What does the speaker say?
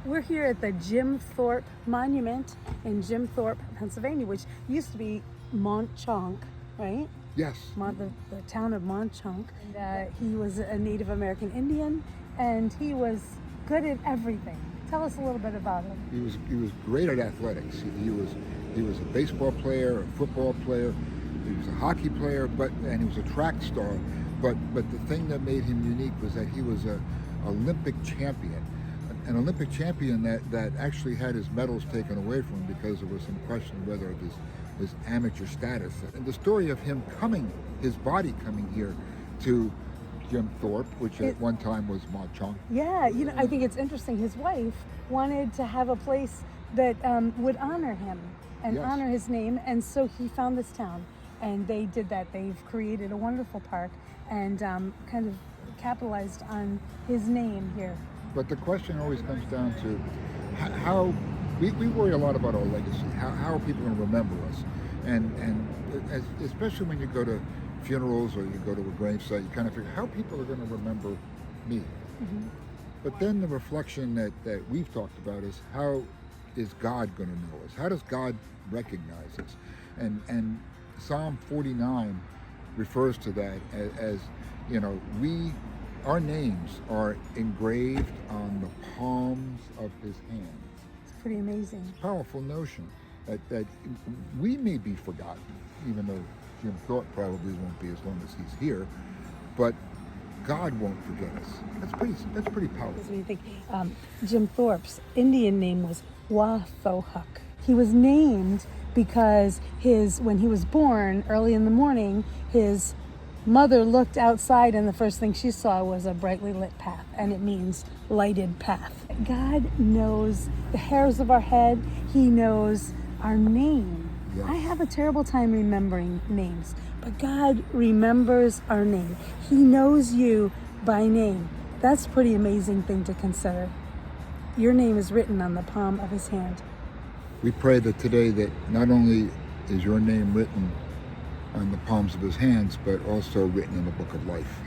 We're here at the Jim Thorpe Monument in Jim Thorpe, Pennsylvania, which used to be Montchunk, right? Yes. The town of Montchunk. He was a Native American Indian, and he was good at everything. Tell us a little bit about him. He was great at athletics. He was a baseball player, a football player. He was a hockey player, and he was a track star. But the thing that made him unique was that he was an Olympic champion. An Olympic champion that actually had his medals taken away from him because there was some question whether of his amateur status. And the story of him his body coming here to Jim Thorpe, which at one time was Montchunk. Yeah, I think it's interesting. His wife wanted to have a place that would honor him and honor his name, and so he found this town, and they did that. They've created a wonderful park and kind of capitalized on his name here. But the question always comes down to how we worry a lot about our legacy. How are people going to remember us? Especially when you go to funerals or you go to a gravesite, you kind of figure how people are going to remember me. Mm-hmm. But then the reflection that we've talked about is how is God going to know us? How does God recognize us? And Psalm 49 refers to that as our names are engraved on the palms of his hands. It's pretty amazing. It's a powerful notion that we may be forgotten, even though Jim Thorpe probably won't be as long as he's here, but God won't forget us. That's pretty powerful. Because when you think Jim Thorpe's Indian name was Wathohuk. He was named because when he was born early in the morning, his mother looked outside and the first thing she saw was a brightly lit path, and it means lighted path. God knows the hairs of our head. He knows our name. Yes. I have a terrible time remembering names, but God remembers our name. He knows you by name. That's a pretty amazing thing to consider. Your name is written on the palm of his hand. We pray that today that not only is your name written on the palms of his hands, but also written in the book of life.